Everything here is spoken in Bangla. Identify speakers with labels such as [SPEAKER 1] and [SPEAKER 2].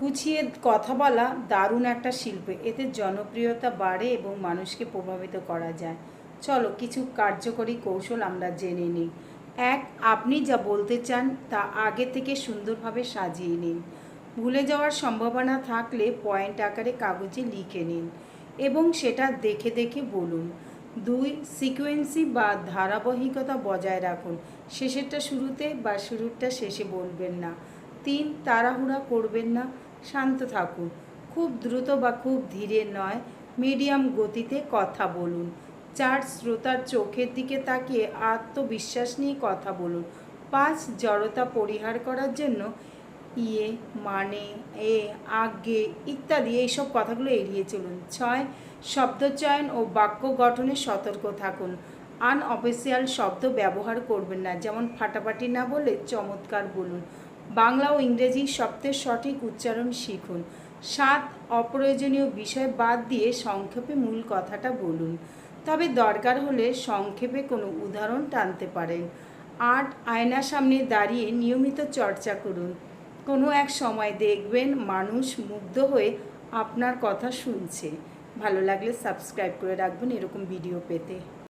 [SPEAKER 1] গুছিয়ে কথা বলা দারুণ একটা শিল্প। এতে জনপ্রিয়তা বাড়ে এবং মানুষকে প্রভাবিত করা যায়। চলো কিছু কার্যকরী কৌশল আমরা জেনে নিই। ১. আপনি যা বলতে চান তা আগে থেকে সুন্দরভাবে সাজিয়ে নিন। ভুলে যাওয়ার সম্ভাবনা থাকলে পয়েন্ট আকারে কাগজে লিখে নিন এবং সেটা দেখে দেখে বলুন। ২. সিকোয়েন্সি বা ধারাবাহিকতা বজায় রাখুন। শেষেরটা শুরুতে বা শুরুরটা শেষে বলবেন না। ৩. তাড়াহুড়া করবেন না, শান্ত থাকুন। খুব দ্রুত বা খুব ধীরে নয়, মিডিয়াম গতিতে কথা বলুন। ৪. শ্রোতার চোখের দিকে তাকিয়ে আত্মবিশ্বাস নিয়ে কথা বলুন। ৫. জড়তা পরিহার করার জন্য ইয়ে, মানে, আগে ইত্যাদি এইসব কথাগুলো এড়িয়ে চলুন। ৬. শব্দচয়ন ও বাক্য গঠনে সতর্ক থাকুন। আনঅফিসিয়াল শব্দ ব্যবহার করবেন না, যেমন ফাটাফাটি না বলে চমৎকার বলুন। বাংলা ও ইংরেজি শব্দের সঠিক উচ্চারণ শিখুন। ৭. অপ্রয়োজনীয় বিষয় বাদ দিয়ে সংক্ষেপে মূল কথাটা বলুন, তবে দরকার হলে সংক্ষেপে কোনো উদাহরণ টানতে পারেন। ৮. আয়নার সামনে দাঁড়িয়ে নিয়মিত চর্চা করুন। কোনো এক সময় দেখবেন মানুষ মুগ্ধ হয়ে আপনার কথা শুনছে। ভালো লাগলে সাবস্ক্রাইব করে রাখবেন এরকম ভিডিও পেতে।